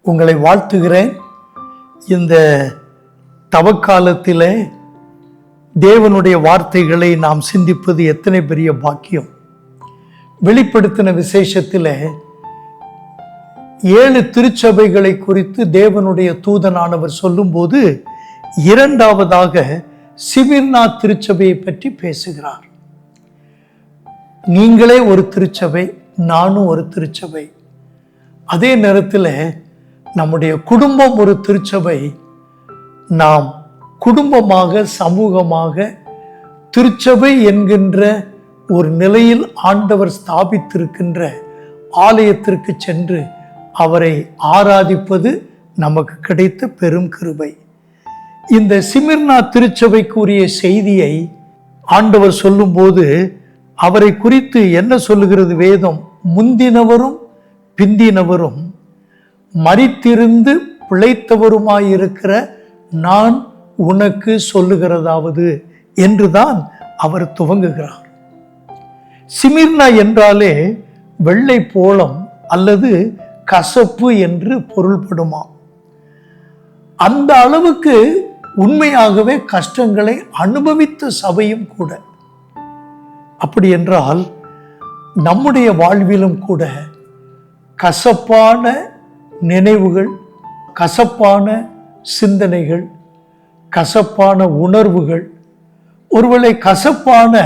உங்களை வாழ்த்துகிறேன். இந்த தவக்காலத்திலே தேவனுடைய வார்த்தைகளை நாம் சிந்திப்பது எத்தனை பெரிய பாக்கியம். வெளிப்படுத்தின விசேஷத்தில் 7 திருச்சபைகளை குறித்து தேவனுடைய தூதனானவர் சொல்லும்போது இரண்டாவதாக சிமிர்னா திருச்சபையை பற்றி பேசுகிறார். நீங்களே ஒரு திருச்சபை, நானும் ஒரு திருச்சபை. அதே நேரத்தில் நம்முடைய குடும்பம் ஒரு திருச்சபை. நாம் குடும்பமாக சமூகமாக திருச்சபை என்கின்ற ஒரு நிலையில் ஆண்டவர் ஸ்தாபித்திருக்கின்ற ஆலயத்திற்கு சென்று அவரை ஆராதிப்பது நமக்கு கிடைத்த பெரும் கிருபை. இந்த சிமிர்னா திருச்சபைக்குரிய செய்தியை ஆண்டவர் சொல்லும்போது அவரை குறித்து என்ன சொல்லுகிறது வேதம்? முந்தினவரும் பிந்தினவரும் மரித்திருந்து பிழைத்தவருமாயிருக்கிற நான் உனக்கு சொல்லுகிறதாவது என்றுதான் அவர் துவங்குகிறார். சிமிர்னா என்றாலே வெள்ளை போளம் அல்லது கசப்பு என்று பொருள்படுமா. அந்த அளவுக்கு உண்மையாகவே கஷ்டங்களை அனுபவித்த சபையும் கூட. அப்படி என்றால் நம்முடைய வாழ்விலும் கூட கசப்பான நினைவுகள், கசப்பான சிந்தனைகள், கசப்பான உணர்வுகள், ஒருவேளை கசப்பான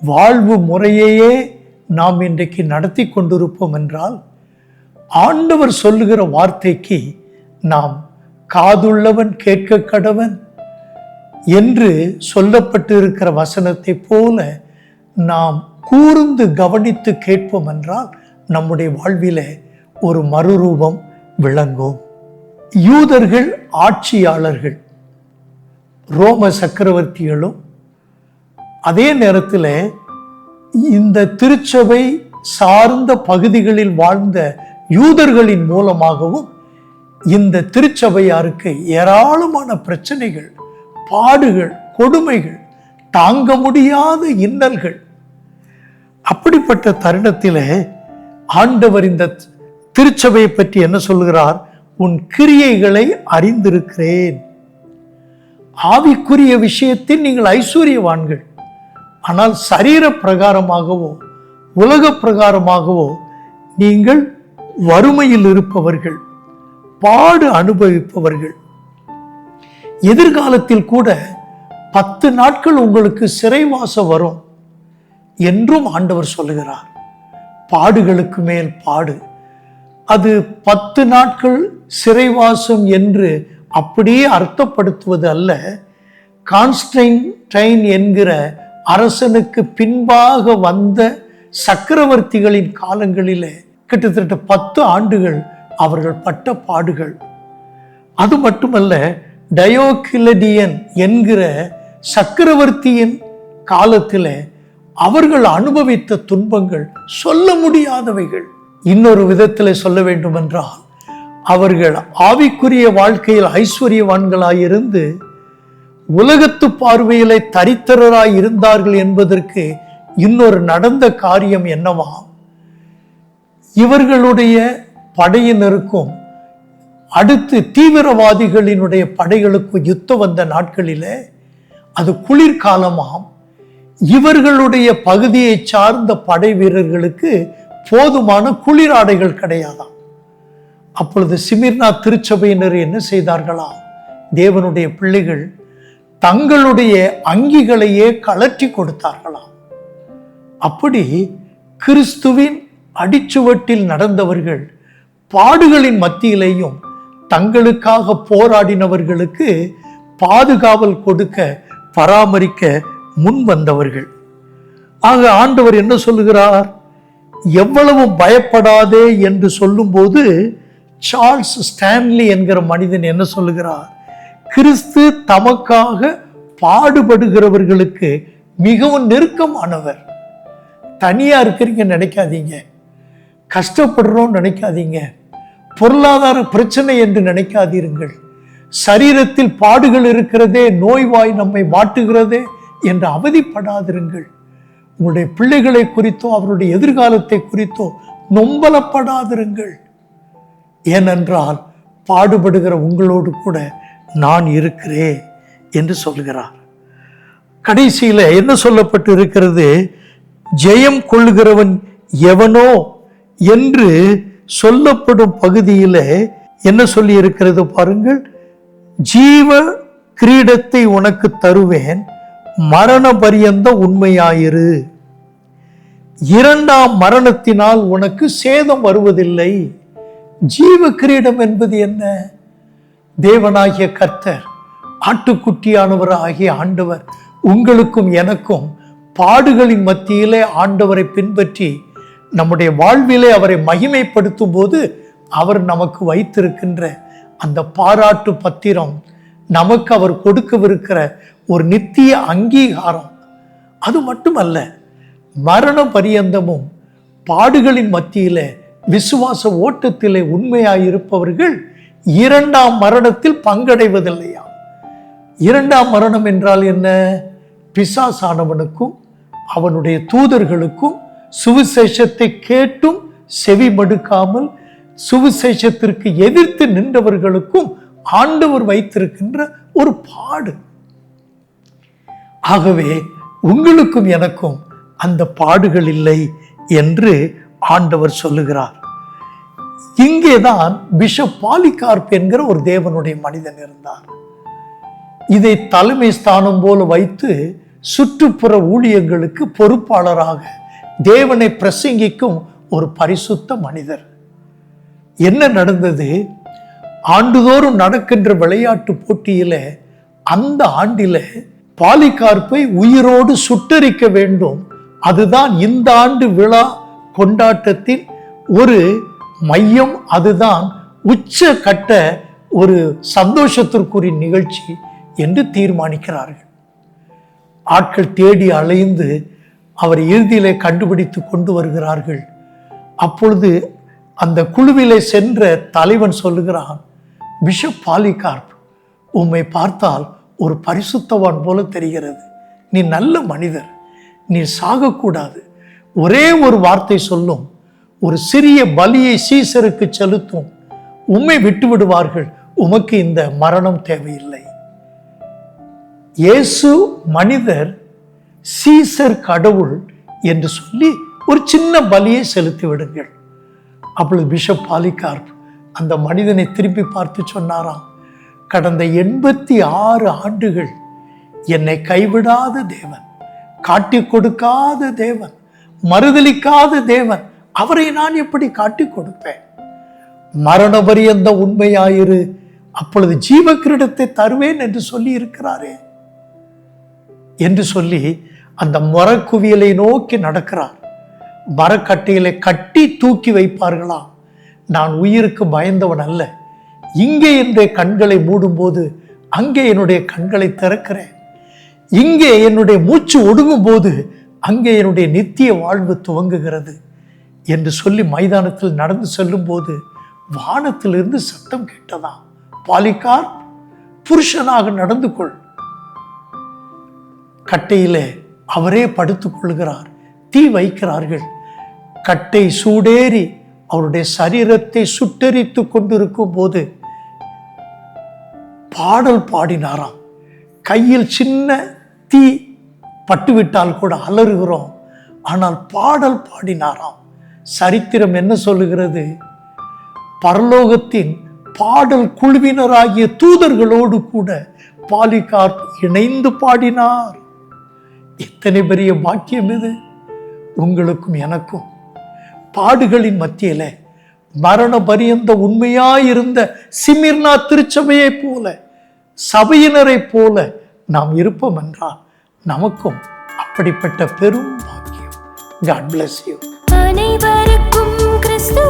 வாழ்வு முறையையே நாம் இன்றைக்கு நடத்தி கொண்டிருப்போம் என்றால் ஆண்டவர் சொல்லுகிற வார்த்தைக்கு நாம் காதுள்ளவன் கேட்க கடவன் என்று சொல்லப்பட்டு இருக்கிற வசனத்தை போல நாம் கூர்ந்து கவனித்து கேட்போம் என்றால் நம்முடைய வாழ்விலே ஒரு மறுரூபம் விளங்கும். யூதர்கள் ஆட்சியாளர்கள், ரோம சக்கரவர்த்திகளும் அதே நேரத்தில் இந்த திருச்சபை சார்ந்த பகுதிகளில் வாழ்ந்த யூதர்களின் மூலமாகவும் இந்த திருச்சபையாருக்கு ஏராளமான பிரச்சனைகள், பாடுகள், கொடுமைகள், தாங்க முடியாத இன்னல்கள். அப்படிப்பட்ட தருணத்தில் ஆண்டவர் இந்த திருச்சபையை பற்றி என்ன சொல்கிறார்? உன் கிரியைகளை அறிந்திருக்கிறேன். ஆவிக்குரிய விஷயத்தில் நீங்கள் ஐஸ்வர்யவான்கள், ஆனால் சரீர பிரகாரமாகவோ உலக பிரகாரமாகவோ நீங்கள் வறுமையில் இருப்பவர்கள், பாடு அனுபவிப்பவர்கள். எதிர்காலத்தில் கூட 10 நாட்கள் உங்களுக்கு சிறைவாசம் வரும் என்றும் ஆண்டவர் சொல்லுகிறார். பாடுகளுக்கு மேல் பாடு. அது 10 நாட்கள் சிறைவாசம் என்று அப்படியே அர்த்தப்படுத்துவது அல்ல. கான்ஸ்டன்டைன் என்கிற அரசனுக்கு பின்பாக வந்த சக்கரவர்த்திகளின் காலங்களிலே கிட்டத்தட்ட 10 ஆண்டுகள் அவர்கள் பட்ட பாடுகள். அது மட்டுமல்ல, டயோகிலடியன் என்கிற சக்கரவர்த்தியின் காலத்தில் அவர்கள் அனுபவித்த துன்பங்கள் சொல்ல முடியாதவைகள். இன்னொரு விதத்தில் சொல்ல வேண்டும் என்றால் அவர்கள் ஆவிக்குரிய வாழ்க்கையில் ஐஸ்வர்யவான்களாயிருந்து உலகத்து பார்வையிலே தரித்திரராய் இருந்தார்கள் என்பதற்கு இன்னொரு நடந்த காரியம் என்னவாம்? இவர்களுடைய படையினருக்கும் அடுத்து தீவிரவாதிகளினுடைய படைகளுக்கு யுத்தம் வந்த நாட்களிலே அது குளிர்காலமாம். இவர்களுடைய பகுதியை சார்ந்த படை வீரர்களுக்கு போதுமான குளிராடைகள் கிடையாதாம். அப்பொழுது சிமிர்னா திருச்சபையினர் என்ன செய்தார்களாம்? தேவனுடைய பிள்ளைகள் தங்களுடைய அங்கிகளையே கழற்றி கொடுத்தார்களாம். அப்படி கிறிஸ்துவின் அடிச்சுவட்டில் நடந்தவர்கள் பாடுகளின் மத்தியிலேயும் தங்களுக்காக போராடினவர்களுக்கு பாதுகாவல் கொடுக்க, பராமரிக்க முன் வந்தவர்கள். ஆக ஆண்டவர் என்ன சொல்லுகிறார்? எவ்வளவு பயப்படாதே என்று சொல்லும்போது சார்ல்ஸ் ஸ்டான்லி என்கிற மனிதன் என்ன சொல்லுகிறார்? கிறிஸ்து தமக்காக பாடுபடுகிறவர்களுக்கு மிகவும் நெருக்கமானவர். தனியா இருக்கிறீங்க நினைக்காதீங்க, கஷ்டப்படுறோம் நினைக்காதீங்க, பொருளாதார பிரச்சனை என்று நினைக்காதீர்கள், சரீரத்தில் பாடுகள் இருக்கிறதே, நோய்வாய் நம்மை வாட்டுகிறதே என்று அவதிப்படாதிருங்கள். உங்களுடைய பிள்ளைகளை குறித்தோ அவருடைய எதிர்காலத்தை குறித்தோ நொம்பலப்படாதிருங்கள். ஏனென்றால் பாடுபடுகிற உங்களோடு கூட நான் இருக்கிறேன் என்று சொல்கிறார். கடைசியில என்ன சொல்லப்பட்டு இருக்கிறது? ஜெயம் கொள்ளுகிறவன் எவனோ என்று சொல்லப்படும் பகுதியில என்ன சொல்லி இருக்கிறது பாருங்கள். ஜீவ கிரீடத்தை உனக்கு தருவேன், மரண பரியந்த உண்மையாயிரு. இரண்டாம் மரணத்தினால் உனக்கு சேதம் வருவதில்லை. ஜீவ கிரீடம் என்பது என்ன? தேவனாகிய கர்த்தர், ஆட்டுக்குட்டியானவர் ஆகிய ஆண்டவர் உங்களுக்கும் எனக்கும் பாடுகளின் மத்தியிலே ஆண்டவரை பின்பற்றி நம்முடைய வாழ்விலே அவரை மகிமைப்படுத்தும் போது அவர் நமக்கு வைத்திருக்கின்ற அந்த பாராட்டு பத்திரம், நமக்கு அவர் கொடுக்கவிருக்கிற ஒரு நித்திய அங்கீகாரம். அது மட்டுமல்ல, மரண பரியந்தமும் பாடுகளின் மத்தியிலே விசுவாச ஓட்டத்திலே உண்மையாயிருப்பவர்கள் இரண்டாம் மரணத்தில் பங்கடைவதில்லையா? இரண்டாம் மரணம் என்றால் என்ன? பிசாசானவனுக்கும் அவனுடைய தூதர்களுக்கும் சுவிசேஷத்தை கேட்டும் செவி மடுக்காமல் சுவிசேஷத்திற்கு எதிர்த்து நின்றவர்களுக்கும் ஆண்டவர் வைத்திருக்கின்ற ஒரு பாடு. ஆகவே உங்களுக்கும் எனக்கும் அந்த பாடுகள் இல்லை என்று ஆண்டவர் சொல்லுகிறார். இங்கேதான் பிஷப் பாலிகார்ப் என்கிற ஒரு தேவனுடைய மனிதன் இருந்தார். இதை தலைமை ஸ்தானம் போல வைத்து சுற்றுப்புற ஊழியங்களுக்கு பொறுப்பாளராக தேவனை பிரசங்கிக்கும் ஒரு பரிசுத்த மனிதர். என்ன நடந்தது? ஆண்டுதோறும் நடக்கின்ற விளையாட்டு போட்டியில அந்த ஆண்டில பாலிகார்ப்பை உயிரோடு சுட்டரிக்க வேண்டும். அதுதான் இந்த ஆண்டு விழா கொண்டாட்டத்தின் ஒரு மையம். அதுதான் உச்ச கட்ட ஒரு சந்தோஷத்திற்குரிய நிகழ்ச்சி என்று தீர்மானிக்கிறார்கள். ஆட்கள் தேடி அலைந்து அவர் இறுதியிலே கண்டுபிடித்து கொண்டு வருகிறார்கள். அப்பொழுது அந்த குழுவிலே சென்ற தலைவன் சொல்லுகிறான், பிஷப் பாலிகார்ப், உம்மை பார்த்தால் ஒரு பரிசுத்தவான் போல தெரிகிறது. நீ நல்ல மனிதர், நீ சாகக்கூடாது. ஒரே ஒரு வார்த்தை சொல்லும், ஒரு சிறிய பலியை சீசருக்கு செலுத்தும், உம்மை விட்டு விடுவார்கள். உமக்கு இந்த மரணம் தேவையில்லை. இயேசு மனிதர், சீசர் கடவுள் என்று சொல்லி ஒரு சின்ன பலியை செலுத்தி விடுங்கள். அப்பொழுது பிஷப் பாலிகார்ப் அந்த மனிதனை திருப்பி பார்த்து சொன்னாராம், கடந்த 86 ஆண்டுகள் என்னை கைவிடாத தேவன், காட்டி கொடுக்காத தேவன், மறுதலிக்காத தேவன், அவரை நான் எப்படி காட்டி கொடுப்பேன்? மரண பரியந்த உண்மையாயிரு, அப்பொழுது ஜீவ கிரீடத்தை தருவேன் என்று சொல்லி இருக்கிறாரே என்று சொல்லி அந்த மரக்குவியலை நோக்கி நடக்கிறார். மரக்கட்டையிலே கட்டி தூக்கி வைப்பார்களாம். நான் உயிருக்கு பயந்தவன் அல்ல. இங்கே என்னுடைய கண்களை மூடும்போது அங்கே என்னுடைய கண்களை திறக்கிறேன். இங்கே என்னுடைய மூச்சு ஒடுங்கும் போது அங்கே என்னுடைய நித்திய வாழ்வு துவங்குகிறது என்று சொல்லி மைதானத்தில் நடந்து செல்லும் போது வானத்திலிருந்து சத்தம் கேட்டதாம், பாலிகார்ப், புருஷனாக நடந்து கொள். கட்டையிலே அவரே படுத்துக் கொள்கிறார். தீ வைக்கிறார்கள். கட்டை சூடேறி அவருடைய சரீரத்தை சுட்டெரித்து கொண்டிருக்கும் போது பாடல் பாடினாராம். கையில் சின்ன தீ பட்டுவிட்டால் கூட அலறுகிறோம், ஆனால் பாடல் பாடினாராம். சரித்திரம் என்ன சொல்லுகிறது? பரலோகத்தின் பாடல் குழுவினராகிய தூதர்களோடு கூட பாலிகார்ப் இணைந்து பாடினார். எத்தனை பெரிய பாக்கியம் இது! உங்களுக்கும் எனக்கும் பாடுகளின் மத்தியில மரண பரியந்த உண்மையாயிருந்த சிமிர்னா திருச்சபையை போல, சபையினரை போல நாம் இருப்போம் என்றால் நமக்கும் அப்படிப்பட்ட பெரும் பாக்கியம். God bless you. அனைவருக்கும் கிறிஸ்து